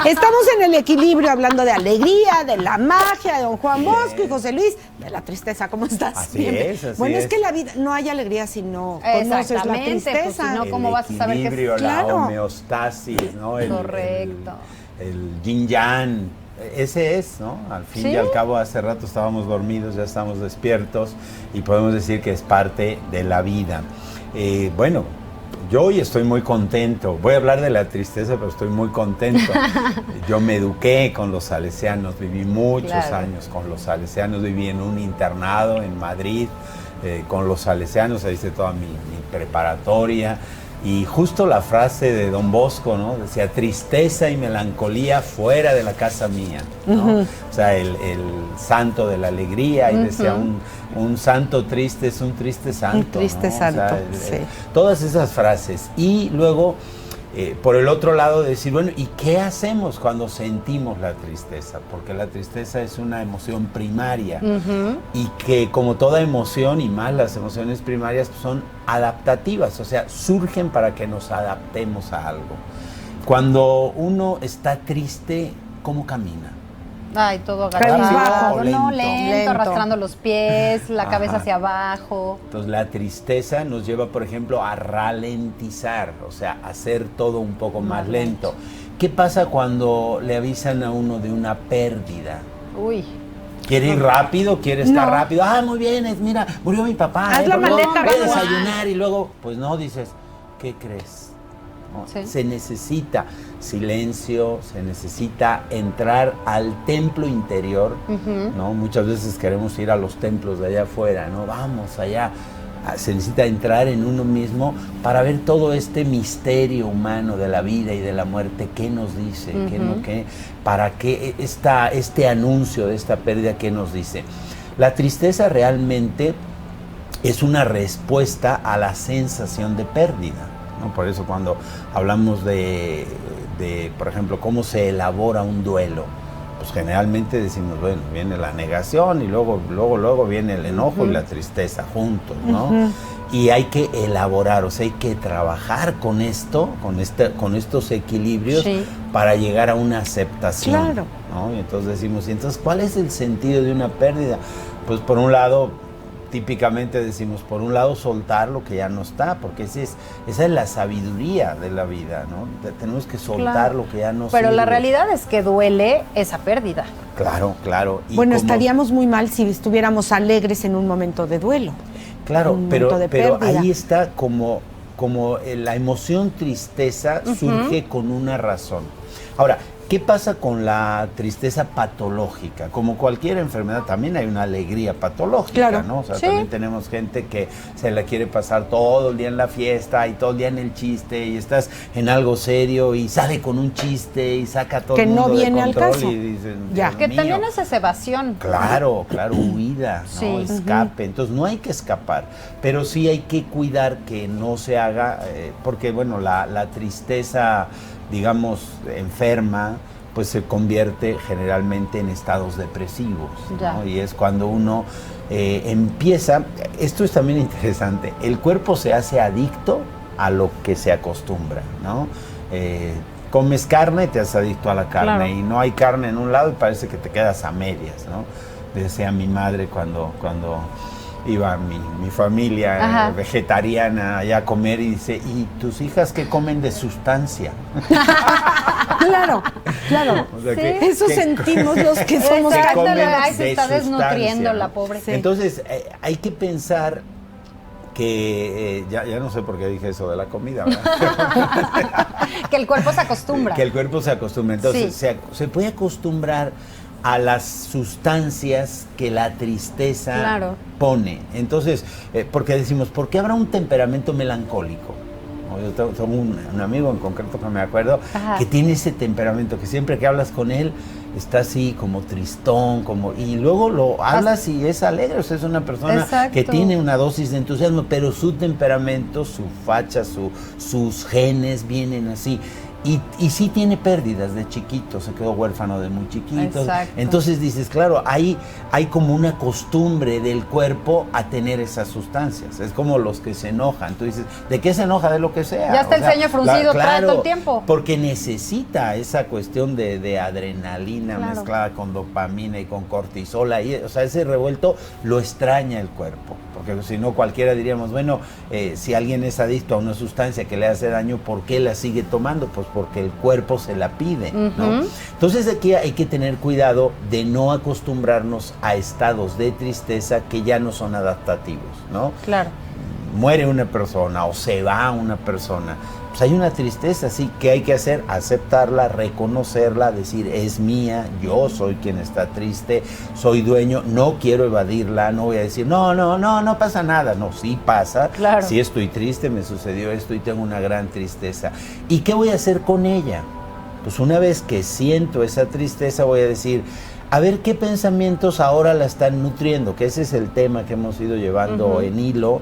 Estamos en el equilibrio hablando de alegría, de la magia, de don Juan Bosco y José Luis, de la tristeza. ¿Cómo estás? Así es. Bueno, es que la vida, no hay alegría si no conoces la tristeza. Pues, si no, ¿cómo vas a saber qué es? La homeostasis, ¿no? Correcto. El yin-yang. Ese es, ¿no? Al fin y al cabo, hace rato estábamos dormidos, ya estamos despiertos y podemos decir que es parte de la vida. Bueno, yo hoy estoy muy contento. Voy a hablar de la tristeza, pero estoy muy contento. Yo me eduqué con los salesianos, viví muchos años con los salesianos, viví en un internado en Madrid con los salesianos, ahí hice toda mi preparatoria. Y justo la frase de don Bosco, ¿no? Decía, tristeza y melancolía fuera de la casa mía, ¿no? O sea, el santo de la alegría, y decía, un santo triste es un triste santo. Un triste santo, o sea, todas esas frases. Y luego, por el otro lado, decir, bueno, ¿y qué hacemos cuando sentimos la tristeza? Porque la tristeza es una emoción primaria y que, como toda emoción, y más las emociones primarias, son adaptativas, o sea, surgen para que nos adaptemos a algo. Cuando uno está triste, ¿cómo camina? Ay, todo agachado, lento. Lento, arrastrando los pies, la cabeza hacia abajo. Entonces la tristeza nos lleva, por ejemplo, a ralentizar, o sea, a hacer todo un poco más lento. ¿Qué pasa cuando le avisan a uno de una pérdida? Uy. ¿Quiere ir rápido? ¿Quiere estar rápido? Ah, muy bien, mira, murió mi papá. Haz la maleta, voy a desayunar y luego, pues no, dices, ¿qué crees? ¿No? Sí. Se necesita silencio, se necesita entrar al templo interior, ¿no? Muchas veces queremos ir a los templos de allá afuera, ¿no? Vamos allá. Se necesita entrar en uno mismo para ver todo este misterio humano de la vida y de la muerte. ¿Qué nos dice? ¿Para qué este anuncio de esta pérdida? ¿Qué nos dice? La tristeza realmente es una respuesta a la sensación de pérdida, ¿no? Por eso cuando hablamos de, por ejemplo, cómo se elabora un duelo, pues generalmente decimos, bueno, viene la negación y luego viene el enojo y la tristeza juntos, ¿no? Y hay que elaborar, o sea, hay que trabajar con esto, con estos equilibrios para llegar a una aceptación, ¿no? Y entonces decimos, ¿y entonces cuál es el sentido de una pérdida? Pues por un lado, típicamente decimos, por un lado, soltar lo que ya no está, porque esa es la sabiduría de la vida, ¿no? Tenemos que soltar lo que ya no Pero sirve. la realidad es que duele esa pérdida. Claro. Y bueno, estaríamos muy mal si estuviéramos alegres en un momento de duelo. Claro, pero ahí está como la emoción tristeza surge con una razón. Ahora, ¿qué pasa con la tristeza patológica? Como cualquier enfermedad, también hay una alegría patológica, ¿no? O sea, también tenemos gente que se la quiere pasar todo el día en la fiesta y todo el día en el chiste, y estás en algo serio y sale con un chiste y saca todo el mundo de control. Que no viene al caso. Y dicen, que también es evasión. Claro, huida, ¿no? Escape. Entonces no hay que escapar, pero sí hay que cuidar que no se haga, porque bueno, la tristeza, digamos, enferma, pues se convierte generalmente en estados depresivos, ¿no? Y es cuando uno empieza, esto es también interesante, el cuerpo se hace adicto a lo que se acostumbra, ¿no? Comes carne, te haces adicto a la carne, y no hay carne en un lado y parece que te quedas a medias, ¿no? Decía mi madre cuando iba mi familia vegetariana allá a comer, y dice, ¿y tus hijas qué comen de sustancia? Claro. O sea, eso sentimos los que somos carnívoros. Se está desnutriendo la pobre. Entonces, hay que pensar que, ya no sé por qué dije eso de la comida, ¿verdad? Que el cuerpo se acostumbra. Que el cuerpo se acostumbra. Entonces, se puede acostumbrar a las sustancias que la tristeza pone. Entonces, porque decimos, ¿por qué habrá un temperamento melancólico? Yo tengo un amigo en concreto que me acuerdo que tiene ese temperamento, que siempre que hablas con él está así como tristón, y luego lo hablas y es alegre, o sea, es una persona que tiene una dosis de entusiasmo, pero su temperamento, su facha, sus genes vienen así. Y sí tiene pérdidas de chiquito, se quedó huérfano de muy chiquito. Exacto. Entonces dices, claro, hay como una costumbre del cuerpo a tener esas sustancias. Es como los que se enojan. Tú dices, ¿de qué se enoja? De lo que sea. Ya está el ceño fruncido todo el tiempo. Porque necesita esa cuestión de adrenalina Claro. mezclada con dopamina y con cortisol. Ahí, o sea, ese revuelto lo extraña el cuerpo. Porque si no, cualquiera diríamos, bueno, si alguien es adicto a una sustancia que le hace daño, ¿por qué la sigue tomando? Pues porque el cuerpo se la pide, ¿no? Entonces aquí hay que tener cuidado de no acostumbrarnos a estados de tristeza que ya no son adaptativos, ¿no? Claro. Muere una persona o se va una persona, pues hay una tristeza, sí, ¿qué hay que hacer? Aceptarla, reconocerla, decir, es mía, yo soy quien está triste, soy dueño, no quiero evadirla, no voy a decir, no pasa nada, no, sí pasa, Claro. sí estoy triste, me sucedió esto y tengo una gran tristeza. ¿Y qué voy a hacer con ella? Pues una vez que siento esa tristeza voy a decir, a ver qué pensamientos ahora la están nutriendo, que ese es el tema que hemos ido llevando en hilo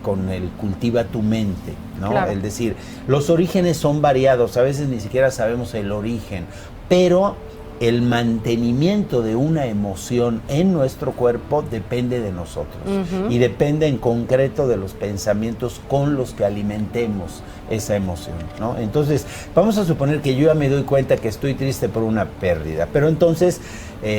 con el cultiva tu mente, ¿no? Claro. Es decir, los orígenes son variados, a veces ni siquiera sabemos el origen, pero el mantenimiento de una emoción en nuestro cuerpo depende de nosotros y depende en concreto de los pensamientos con los que alimentemos esa emoción, ¿no? Entonces, vamos a suponer que yo ya me doy cuenta que estoy triste por una pérdida, pero entonces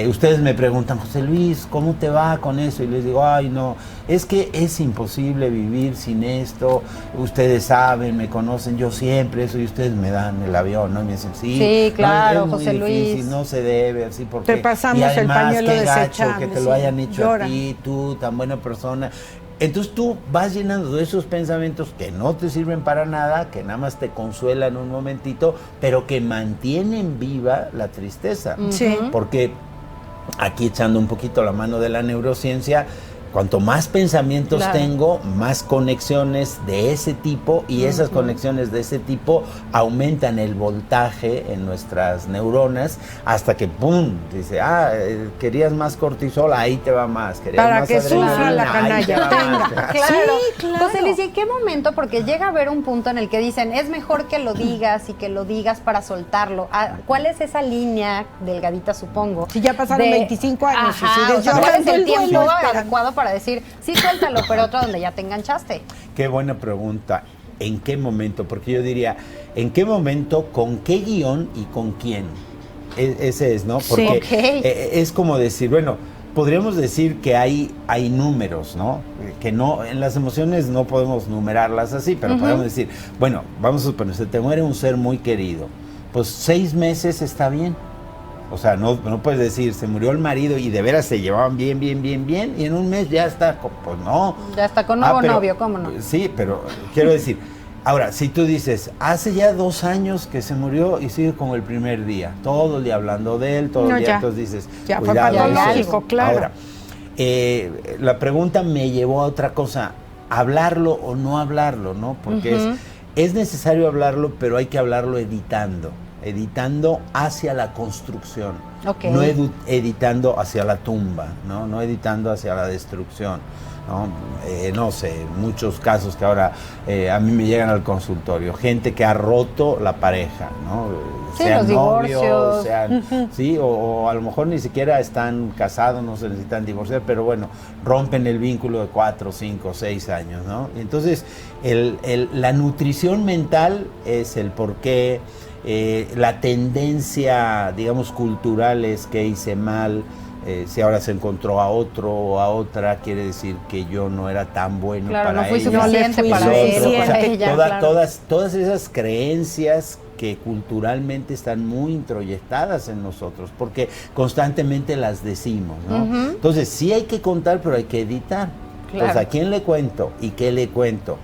ustedes me preguntan, José Luis, ¿cómo te va con eso? Y les digo, ay, no, es que es imposible vivir sin esto, ustedes saben, me conocen, yo siempre eso, y ustedes me dan el avión, ¿no? Y me dicen, Sí, claro, no, es José muy difícil, Luis. no se debe, así, porque... Te pasamos y además, el pañuelo qué gacho desechable, que te lo sí, hayan hecho llora. a ti, tú, tan buena persona. Entonces tú vas llenando de esos pensamientos que no te sirven para nada, que nada más te consuelan un momentito, pero que mantienen viva la tristeza. Sí. Porque aquí echando un poquito la mano de la neurociencia, cuanto más pensamientos Claro. tengo, más conexiones de ese tipo, y esas conexiones de ese tipo aumentan el voltaje en nuestras neuronas hasta que ¡pum! Dice, querías más cortisol, ahí te va más. Querías Para más que adrenalina, sufra la ahí te canalla, va más. Claro. Sí, claro. José Luis, ¿y en qué momento? Porque llega a haber un punto en el que dicen, es mejor que lo digas y que lo digas para soltarlo. ¿Cuál es esa línea, delgadita supongo? Si ya pasaron 25 años y Ajá, sigues o sea, ¿cuál es llorando el el duelo, tiempo espera. adecuado para decir, sí, suéltalo, pero otra donde ya te enganchaste? Qué buena pregunta. ¿En qué momento? Porque yo diría, ¿en qué momento, con qué guión y con quién? Ese es, ¿no? Porque Ok. es como decir, bueno, podríamos decir que hay números, ¿no? Que no, en las emociones no podemos numerarlas así, pero podemos decir, bueno, vamos a suponer, se te muere un ser muy querido, pues 6 meses está bien. O sea, no puedes decir, se murió el marido y de veras se llevaban bien, y en un mes ya está, pues no. Ya está con nuevo novio, ¿cómo no? Sí, pero quiero decir, ahora, si tú dices, hace ya 2 años que se murió y sigue como el primer día, todo el día hablando de él, todo No, el día, ya. entonces dices, Ya fue cuidado, patológico, dices, claro. Ahora, la pregunta me llevó a otra cosa, hablarlo o no hablarlo, ¿no? Porque es necesario hablarlo, pero hay que hablarlo editando hacia la construcción, Ok. no editando hacia la tumba, no editando hacia la destrucción, ¿no? No sé, muchos casos que ahora a mí me llegan al consultorio, gente que ha roto la pareja, ¿no? Sí, Sean los novios, divorcios. sean, sí, o a lo mejor ni siquiera están casados, no se necesitan divorciar, pero bueno, rompen el vínculo de 4, 5, 6 años, ¿no? Entonces, la nutrición mental es el porqué. La tendencia, digamos, cultural es que hice mal, si ahora se encontró a otro o a otra, quiere decir que yo no era tan bueno Claro, para no fui ella. suficiente No le fui para él, suficiente. para ella, claro. Todas esas creencias que culturalmente están muy introyectadas en nosotros, porque constantemente las decimos, ¿no? Entonces, sí hay que contar, pero hay que editar. Claro. Entonces, ¿a quién le cuento y qué le cuento?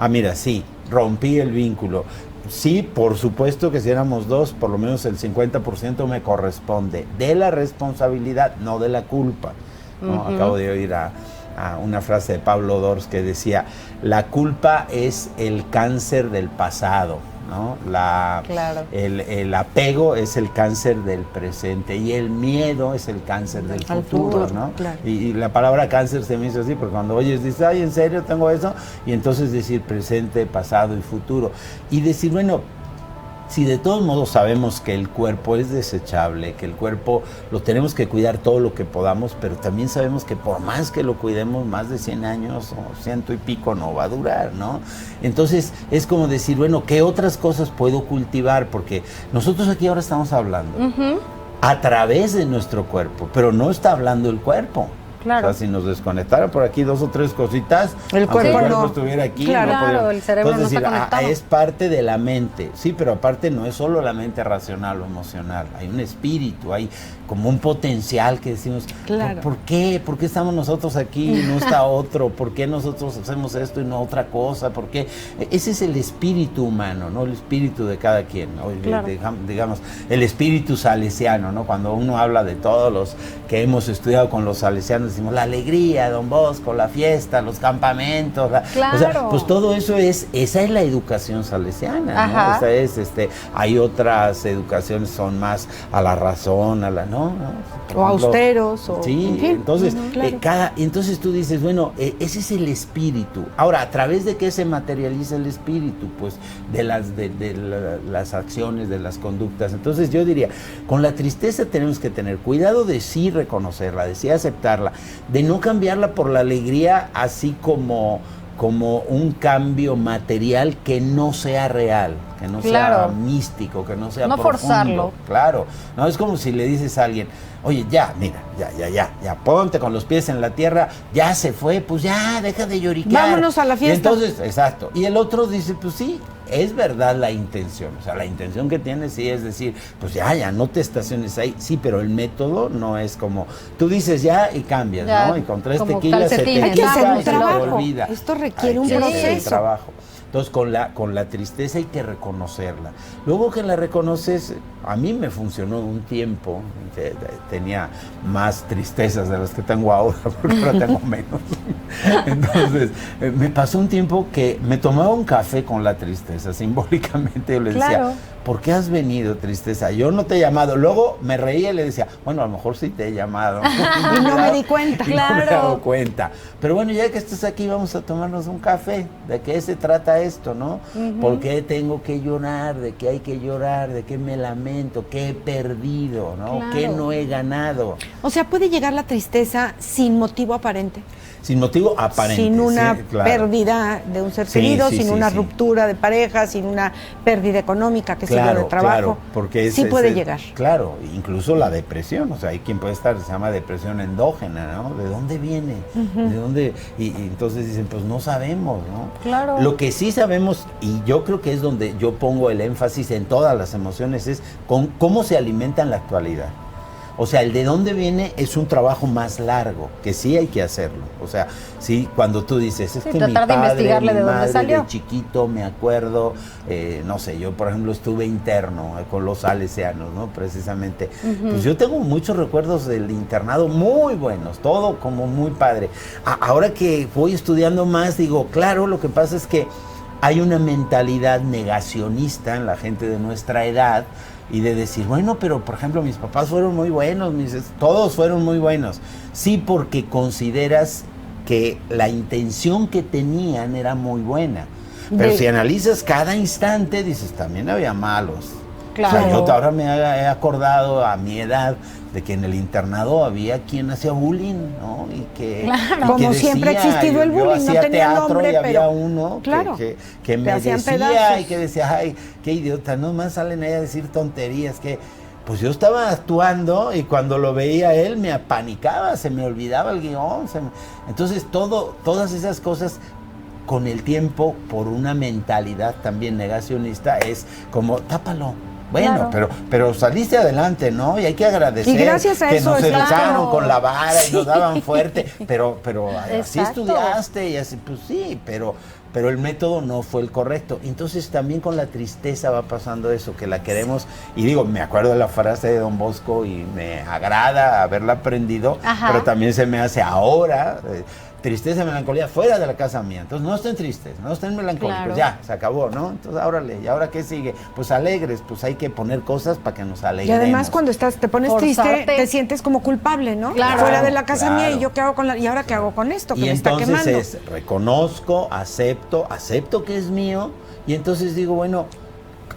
Mira, sí, rompí el vínculo. Sí, por supuesto que si éramos 2, por lo menos el 50% me corresponde de la responsabilidad, no de la culpa, ¿no? Acabo de oír a una frase de Pablo Dors que decía, la culpa es el cáncer del pasado, ¿no? Claro. El apego es el cáncer del presente y el miedo es el cáncer del Al futuro, futuro, ¿no? claro. Y la palabra cáncer se me hizo así, porque cuando oyes, dices, ay, ¿en serio tengo eso? Y entonces decir presente, pasado y futuro. Y decir, bueno, si de todos modos sabemos que el cuerpo es desechable, que el cuerpo lo tenemos que cuidar todo lo que podamos, pero también sabemos que por más que lo cuidemos, más de 100 años o 100 y pico no va a durar, ¿no? Entonces es como decir, bueno, ¿qué otras cosas puedo cultivar? Porque nosotros aquí ahora estamos hablando a través de nuestro cuerpo, pero no está hablando el cuerpo. Claro. O sea, si nos desconectara por aquí 2 o 3 cositas, el cuerpo aunque no estuviera aquí, claro, no podríamos. El cerebro Entonces, no está conectado. es parte de la mente, sí, pero aparte no es solo la mente racional o emocional, hay un espíritu, hay como un potencial que decimos, claro. ¿por qué? ¿Por qué estamos nosotros aquí y no está otro? ¿Por qué nosotros hacemos esto y no otra cosa? ¿Por qué? Ese es el espíritu humano, ¿no? El espíritu de cada quien, ¿no? Claro. Digamos, el espíritu salesiano, ¿no? Cuando uno habla de todos los que hemos estudiado con los salesianos, decimos la alegría, Don Bosco, la fiesta, los campamentos, claro. O sea, pues todo eso esa es la educación salesiana, Ajá. ¿no? Esa es, hay otras educaciones, son más a la razón, a la, ¿no? Por o ejemplo, austeros, o sí, en fin. entonces, Claro. entonces tú dices, bueno, ese es el espíritu. Ahora, ¿a través de qué se materializa el espíritu? Pues de las acciones, de las conductas. Entonces yo diría, con la tristeza tenemos que tener cuidado de sí reconocerla, de sí aceptarla, de no cambiarla por la alegría, así como un cambio material que no sea real, que no sea místico, que no sea no profundo. Forzarlo. Claro, no es como si le dices a alguien, oye, ya, mira, ya, ponte con los pies en la tierra, ya se fue, pues ya, deja de lloriquear. Vámonos a la fiesta. Y entonces, exacto, y el otro dice, pues sí, es verdad la intención, o sea, la intención que tienes sí es decir, pues ya, no te estaciones ahí, sí, pero el método no es como, tú dices ya y cambias, ya, ¿no? Y con 3 como tequilas se te calcetines. Hay que hacer quita un y se te trabajo. olvida. Esto requiere un Hay que hacer el proceso. trabajo. Entonces, con la tristeza hay que reconocerla. Luego que la reconoces, a mí me funcionó un tiempo, tenía más tristezas de las que tengo ahora, porque ahora tengo menos. Entonces, me pasó un tiempo que me tomaba un café con la tristeza, simbólicamente yo le decía, Claro. ¿por qué has venido, tristeza? Yo no te he llamado. Luego me reía y le decía, bueno, a lo mejor sí te he llamado. Y no me di cuenta. Y no me he Claro. dado cuenta. Pero bueno, ya que estás aquí, vamos a tomarnos un café. ¿De qué se trata esto, no? ¿Por qué tengo que llorar? ¿De qué hay que llorar? ¿De qué me lamento? ¿Qué he perdido? ¿No? Claro. ¿Qué no he ganado? O sea, puede llegar la tristeza sin motivo aparente. Sin motivo aparente. Sin una sí, claro. pérdida de un ser Sí, querido, sí, sin sí, una sí. ruptura de pareja, sin una pérdida económica, que sea de trabajo. Claro, porque sí puede llegar. Claro, incluso la depresión, o sea, hay quien puede estar, se llama depresión endógena, ¿no? ¿De dónde viene? ¿De dónde? Y entonces dicen, pues no sabemos, ¿no? Claro. Lo que sí sabemos, y yo creo que es donde yo pongo el énfasis en todas las emociones, es con cómo se alimenta en la actualidad. O sea, el de dónde viene es un trabajo más largo, que sí hay que hacerlo. O sea, sí, cuando tú dices, es Sí, que mi tratar de padre, investigarle mi de dónde madre, salió. de chiquito, me acuerdo, no sé, yo por ejemplo estuve interno con los salesianos, ¿no? Precisamente. Pues yo tengo muchos recuerdos del internado muy buenos, todo como muy padre. Ahora que voy estudiando más, digo, claro, lo que pasa es que hay una mentalidad negacionista en la gente de nuestra edad, y de decir, bueno, pero por ejemplo mis papás fueron muy buenos, todos fueron muy buenos. Sí, porque consideras que la intención que tenían era muy buena. Pero si analizas cada instante, dices, también había malos. Claro. O sea, yo ahora me he acordado a mi edad de que en el internado había quien hacía bullying, ¿no? Y que, Claro. y que Como siempre ha existido el yo bullying, no hacía tenía teatro nombre, y había pero uno claro, que me te hacían decía pedazos. y que decía, ay, qué idiota, nomás salen ahí a decir tonterías, que pues yo estaba actuando y cuando lo veía él me apanicaba, se me olvidaba el guión, entonces todas esas cosas con el tiempo, por una mentalidad también negacionista, es como, tápalo. Bueno, Claro. pero saliste adelante, ¿no? Y hay que agradecer Y gracias a que eso nos es educaron claro. con la vara y nos daban fuerte, pero así Exacto. estudiaste y así, pues sí, pero el método no fue el correcto. Entonces también con la tristeza va pasando eso, que la queremos, y digo, me acuerdo de la frase de Don Bosco y me agrada haberla aprendido, Ajá. pero también se me hace ahora, tristeza, melancolía, fuera de la casa mía. Entonces no estén tristes, no estén melancólicos, Claro. ya, se acabó, ¿no? Entonces, órale, ¿y ahora qué sigue? Pues alegres, pues hay que poner cosas para que nos Y alegremos. además cuando te pones triste, Forzarte. te sientes como culpable, ¿no? Claro. Fuera de la casa mía, Claro. y yo qué hago y ahora qué hago con esto que Y me está entonces quemando. reconozco, acepto que es mío, y entonces digo, bueno,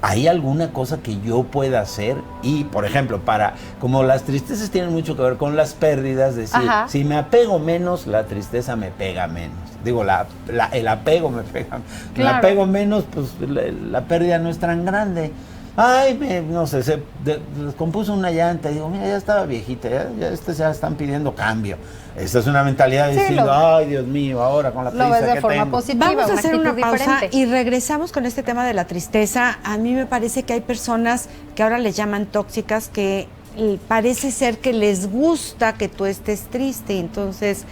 ¿hay alguna cosa que yo pueda hacer? Y, por ejemplo, como las tristezas tienen mucho que ver con las pérdidas, decir, si me apego menos, la tristeza me pega menos. Digo, el apego me pega. Me apego menos, pues la pérdida no es tan grande. Ay, no sé, se descompuso una llanta. Y digo, mira, ya estaba viejita, ya están pidiendo cambio. Esta es una mentalidad diciendo, ay, Dios mío, ahora con la prisa lo ves de que forma tengo. positiva. Vamos a hacer una pausa diferente. y regresamos con este tema de la tristeza. A mí me parece que hay personas que ahora les llaman tóxicas, que parece ser que les gusta que tú estés triste. Entonces,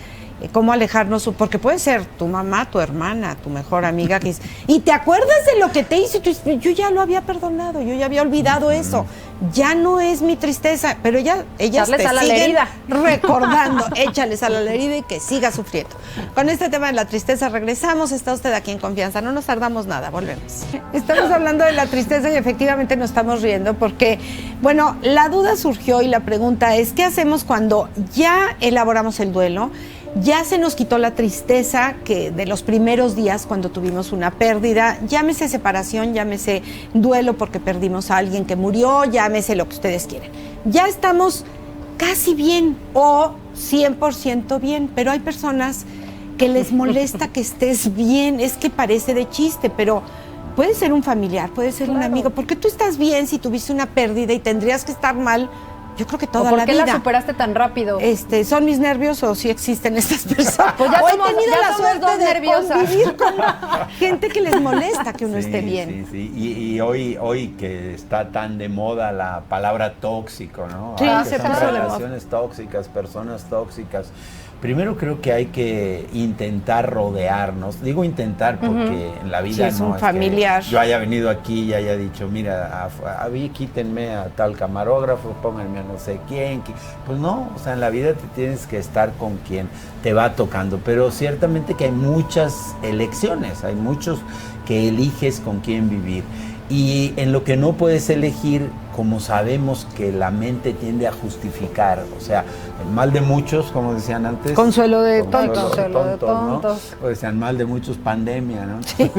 ¿cómo alejarnos? Porque puede ser tu mamá, tu hermana, tu mejor amiga que dice, y te acuerdas de lo que te hizo, y tú dices, yo ya lo había perdonado, yo ya había olvidado eso, ya no es mi tristeza, pero ellas te siguen recordando. Échales a la herida y que siga sufriendo. Con este tema de la tristeza regresamos. Está usted aquí en Confianza, no nos tardamos nada, volvemos. Estamos hablando de la tristeza y efectivamente nos estamos riendo porque, bueno, la duda surgió y la pregunta es, ¿qué hacemos cuando ya elaboramos el duelo? Ya se nos quitó la tristeza que de los primeros días cuando tuvimos una pérdida, llámese separación, llámese duelo porque perdimos a alguien que murió, llámese lo que ustedes quieran. Ya estamos casi bien o 100% bien, pero hay personas que les molesta que estés bien, es que parece de chiste, pero puede ser un familiar, puede ser un amigo, porque tú estás bien si tuviste una pérdida y tendrías que estar mal. Yo creo que toda la vida. ¿Por qué la superaste tan rápido? ¿Son mis nervios o sí existen estas personas? Pues ya o somos, he tenido ya la somos suerte dos de nerviosas. convivir con gente que les molesta que uno esté bien. Sí. Y hoy que está tan de moda la palabra tóxico, ¿no? Sí, Que se son puso de moda. relaciones tóxicas, personas tóxicas. Primero creo que hay que intentar rodearnos. Digo intentar porque en la vida es no un es familiar. que yo haya venido aquí y haya dicho, mira, quítenme a tal camarógrafo, pónganme a no sé quién. Pues no, o sea, en la vida te tienes que estar con quien te va tocando. Pero ciertamente que hay muchas elecciones, hay muchos que eliges con quién vivir. Y en lo que no puedes elegir, como sabemos que la mente tiende a justificar, o sea, el mal de muchos, como decían antes. Consuelo de tontos. Consuelo de tontos, ¿no? O decían mal de muchos, pandemia, ¿no? Sí.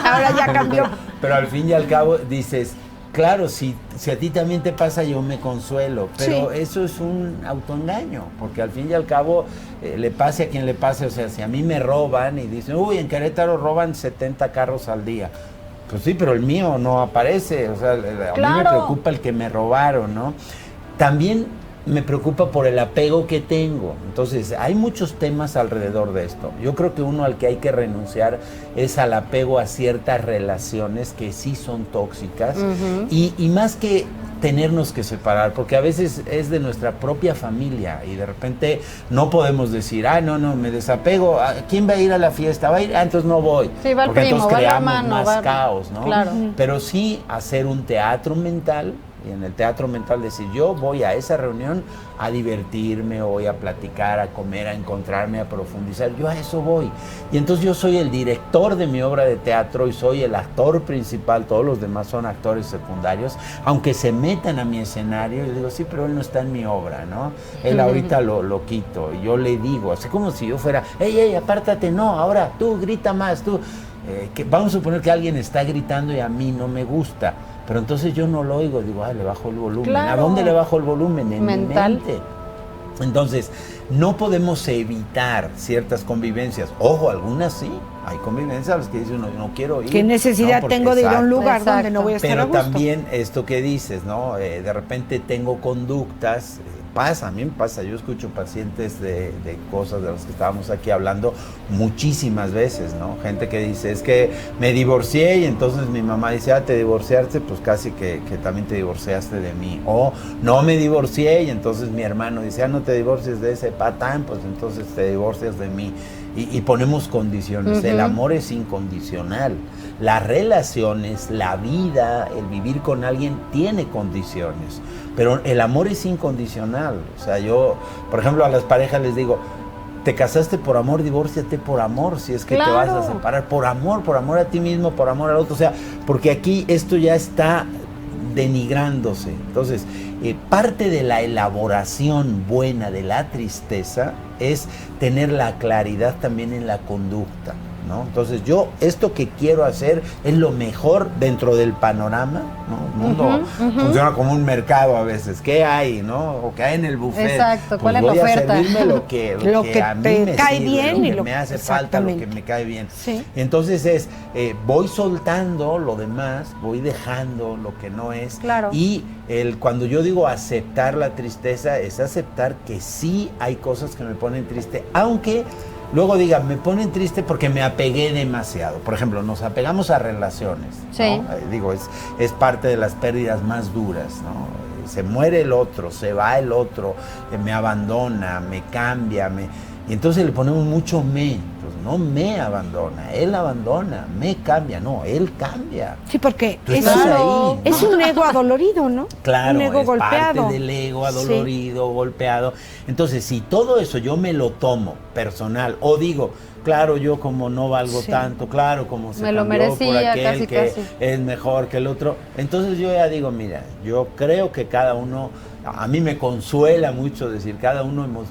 Ahora ya cambió. Pero al fin y al cabo dices, claro, si a ti también te pasa, yo me consuelo, pero eso es un autoengaño, porque al fin y al cabo le pase a quien le pase, o sea, si a mí me roban y dicen, uy, en Querétaro roban 70 carros al día. Pues sí, pero el mío no aparece, o sea, a mí me preocupa el que me robaron, ¿no? También me preocupa por el apego que tengo. Entonces, hay muchos temas alrededor de esto. Yo creo que uno al que hay que renunciar es al apego a ciertas relaciones que sí son tóxicas y más que tenernos que separar, porque a veces es de nuestra propia familia y de repente no podemos decir, no, me desapego, ¿quién va a ir a la fiesta? ¿Va a ir? Entonces no voy. Sí, va el porque primo, entonces va el creamos hermano, más caos, ¿no? Claro. Pero sí hacer un teatro mental, y en el teatro mental decir, yo voy a esa reunión a divertirme, voy a platicar, a comer, a encontrarme, a profundizar, yo a eso voy. Y entonces yo soy el director de mi obra de teatro y soy el actor principal, todos los demás son actores secundarios, aunque se metan a mi escenario, yo digo, sí, pero él no está en mi obra, ¿no? Él ahorita lo quito, y yo le digo, así como si yo fuera, ey, apártate, no, ahora tú grita más, tú. Que vamos a suponer que alguien está gritando y a mí no me gusta, pero entonces yo no lo oigo, digo, le bajo el volumen. Claro. ¿A dónde le bajo el volumen? En Mental. mi mente. Entonces, no podemos evitar ciertas convivencias. Ojo, algunas sí. Hay convivencias a las que dice uno, no quiero ir. ¿Qué necesidad tengo de ir a un lugar donde no voy a estar Pero a gusto? también esto que dices, ¿no? De repente tengo conductas, a mí me pasa, yo escucho pacientes de cosas de las que estábamos aquí hablando muchísimas veces, ¿no? Gente que dice, es que me divorcié y entonces mi mamá dice, te divorciaste, pues casi que también te divorciaste de mí. O no me divorcié y entonces mi hermano dice, no te divorcies de ese patán, pues entonces te divorcias de mí. Y ponemos condiciones. El amor es incondicional. Las relaciones, la vida, el vivir con alguien tiene condiciones. Pero el amor es incondicional. O sea, yo, por ejemplo, a las parejas les digo, te casaste por amor, divórciate por amor, si es que te vas a separar. Por amor a ti mismo, por amor al otro. O sea, porque aquí esto ya está denigrándose. Entonces, parte de la elaboración buena de la tristeza es tener la claridad también en la conducta. ¿no? Entonces esto que quiero hacer es lo mejor dentro del panorama, ¿no? El mundo funciona como un mercado a veces. ¿Qué hay, no? O qué hay en el buffet. Exacto, pues ¿cuál es la voy oferta? a servirme lo que a mí te me cae sirve, bien lo y que lo me que- hace falta, lo que exactamente. me cae bien. Sí. Entonces voy soltando lo demás, voy dejando lo que no es. Claro. Y cuando yo digo aceptar la tristeza, es aceptar que sí hay cosas que me ponen triste, aunque luego diga, me ponen triste porque me apegué demasiado. Por ejemplo, nos apegamos a relaciones, Sí. ¿no? Digo, es parte de las pérdidas más duras, ¿no? Se muere el otro, se va el otro, me abandona, me cambia, y entonces le ponemos mucho me. Entonces, no me abandona, él abandona, me cambia, no, él cambia. Sí, porque Tú estás ahí, es ¿no? un ego adolorido, ¿no? Claro, un ego es golpeado. parte del ego adolorido, golpeado. Entonces, si todo eso yo me lo tomo personal o digo, claro, yo como no valgo Sí. tanto, claro, como se Me lo cambió por merecía, aquel casi, que casi. es mejor que el otro, entonces yo ya digo, mira, yo creo que cada uno, a mí me consuela mucho decir, cada uno hemos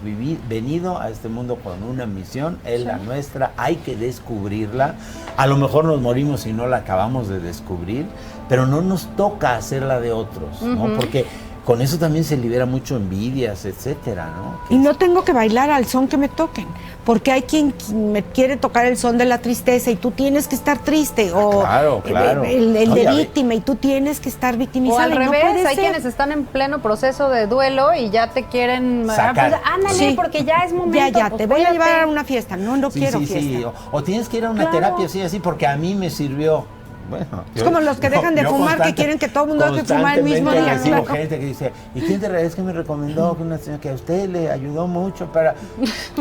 venido a este mundo con una misión, es la nuestra, hay que descubrirla, a lo mejor nos morimos si no la acabamos de descubrir, pero no nos toca hacerla de otros, ¿no? Porque con eso también se libera mucho envidias, etcétera, ¿no? Y no tengo que bailar al son que me toquen, porque hay quien me quiere tocar el son de la tristeza y tú tienes que estar triste, o claro, claro. el No, de ya ve. víctima y tú tienes que estar O victimizada. al y no revés, puede hay ser. quienes están en pleno proceso de duelo y ya te quieren... Sacar. Pues, ándale, Sí. porque ya es momento. Ya, pues, te voy a cuídate. llevar a una fiesta. No Sí, quiero sí, fiesta. sí. O tienes que ir a una Claro. terapia así, porque a mí me sirvió. Bueno, Es como los que dejan de fumar, que quieren que todo el mundo deje de fumar el mismo día. Recibo Claro. gente que dice, ¿y quién es que me recomendó que una señora que a usted le ayudó mucho para...?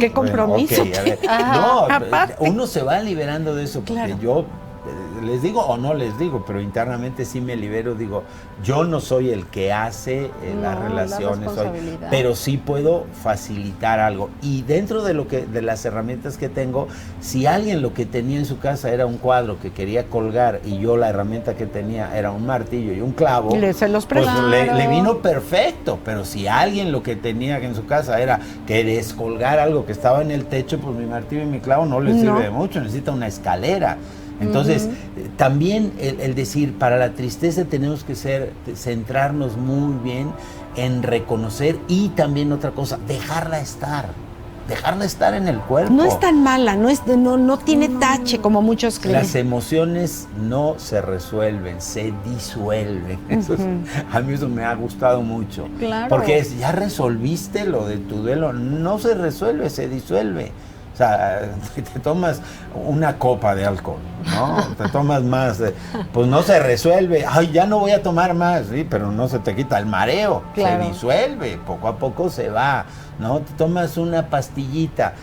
Qué compromiso. Bueno, ok, a ver. Ajá. No, Aparte. uno se va liberando de eso, porque Claro. yo les digo o no les digo, pero internamente sí me libero, digo, yo no soy el que hace las No, la relaciones, responsabilidad. pero sí puedo facilitar algo. Y dentro de de las herramientas que tengo, si alguien lo que tenía en su casa era un cuadro que quería colgar y yo la herramienta que tenía era un martillo y un clavo, Se los pues presto. le vino perfecto. Pero si alguien lo que tenía en su casa era que descolgar algo que estaba en el techo, pues mi martillo y mi clavo no le sirve de mucho, necesita una escalera. Entonces, también el decir, para la tristeza tenemos que centrarnos muy bien en reconocer, y también otra cosa, dejarla estar en el cuerpo. No es tan mala, no tiene tache como muchos creen. Las emociones no se resuelven, se disuelven. A mí eso me ha gustado mucho. Claro. Porque ya resolviste lo de tu duelo, no se resuelve, se disuelve. O sea, te tomas una copa de alcohol, ¿no? Te tomas más, pues no se resuelve. Ay, ya no voy a tomar más, sí, pero no se te quita el mareo. Claro. Se disuelve, poco a poco se va, ¿no? Te tomas una pastillita,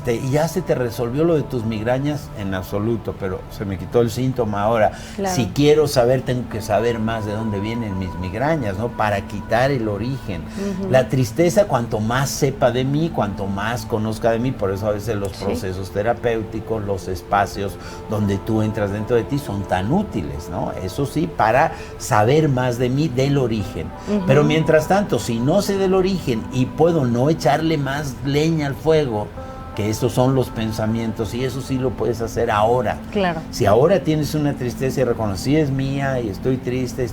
y ya se te resolvió lo de tus migrañas en absoluto, pero se me quitó el síntoma ahora. Claro. Si quiero saber, tengo que saber más de dónde vienen mis migrañas, ¿no? Para quitar el origen. La tristeza, cuanto más sepa de mí, cuanto más conozca de mí, por eso a veces los procesos terapéuticos, los espacios donde tú entras dentro de ti son tan útiles, ¿no? Eso sí, para saber más de mí, del origen. Pero mientras tanto, si no sé del origen y puedo no echarle más leña al fuego, que esos son los pensamientos, y eso sí lo puedes hacer ahora. Claro. Si ahora tienes una tristeza y reconocí es mía y estoy triste,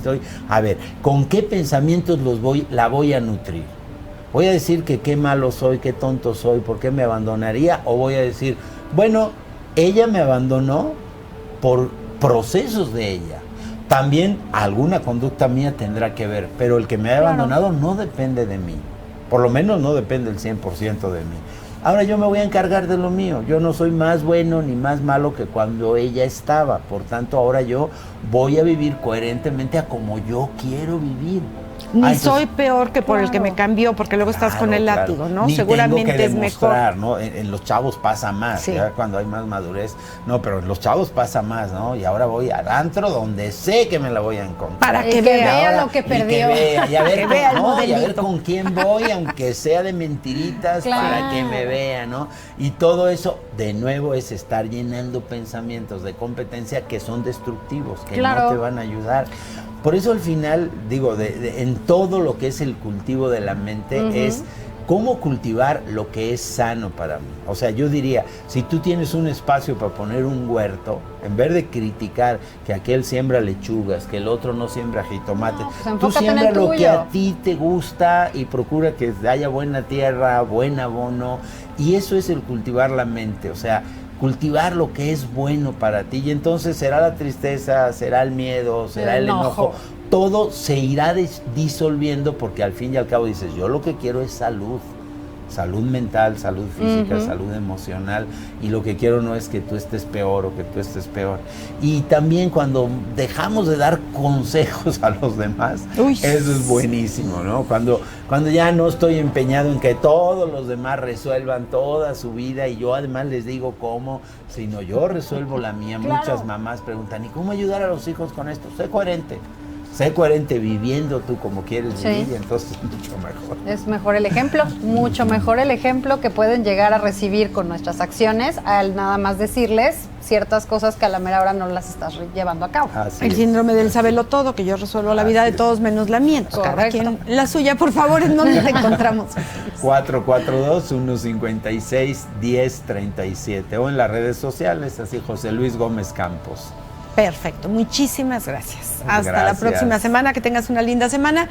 a ver, ¿con qué pensamientos la voy a nutrir? ¿Voy a decir que qué malo soy, qué tonto soy, por qué me abandonaría? ¿O voy a decir, bueno, ella me abandonó por procesos de ella? También alguna conducta mía tendrá que ver, pero el que me ha abandonado no depende de mí. Por lo menos no depende el 100% de mí. Ahora yo me voy a encargar de lo mío. Yo no soy más bueno ni más malo que cuando ella estaba. Por tanto, ahora yo voy a vivir coherentemente a como yo quiero vivir. Ni soy peor que por el que Claro. me cambió, porque luego estás con el látigo, ¿no? Ni Seguramente tengo que es mejor. demostrar, ¿no? En los chavos pasa más, Sí. ya cuando hay más madurez. No, pero en los chavos pasa más, ¿no? Y ahora voy al antro donde sé que me la voy a encontrar. Para Y que que vea. vea Ahora, lo que y perdió. vea, y a ver, Que vea el y a ver modelito. con quién voy, aunque sea de mentiritas, Claro. para que me vea, ¿no? Y todo eso, de nuevo, es estar llenando pensamientos de competencia que son destructivos, que Claro. no te van a ayudar. Por eso al final, digo, en todo lo que es el cultivo de la mente es ¿Cómo cultivar lo que es sano para mí? O sea, yo diría, si tú tienes un espacio para poner un huerto, en vez de criticar que aquel siembra lechugas, que el otro no siembra jitomate, pues tú siembra lo que tuyo. a ti te gusta y procura que haya buena tierra, buen abono, y eso es el cultivar la mente, o sea, cultivar lo que es bueno para ti, y entonces será la tristeza, será el miedo, será el enojo, todo se irá disolviendo, porque al fin y al cabo dices, yo lo que quiero es salud. Salud mental, salud física, salud emocional, y lo que quiero no es que tú estés peor o que tú estés peor. Y también cuando dejamos de dar consejos a los demás, eso es buenísimo, ¿no? Cuando ya no estoy empeñado en que todos los demás resuelvan toda su vida y yo además les digo cómo, sino yo resuelvo la mía. Claro. Muchas mamás preguntan, ¿y cómo ayudar a los hijos con esto? Sé coherente viviendo tú como quieres vivir, y entonces es mucho mejor. Es mejor el ejemplo, mucho mejor el ejemplo que pueden llegar a recibir con nuestras acciones al nada más decirles ciertas cosas que a la mera hora no las estás llevando a cabo. El síndrome del sabelo todo, que yo resuelvo la vida de todos menos la mía. Cada quien la suya, por favor. ¿En dónde te encontramos? 442-156-1037 o en las redes sociales, así José Luis Gómez Campos. Perfecto, muchísimas gracias. Hasta la próxima semana, que tengas una linda semana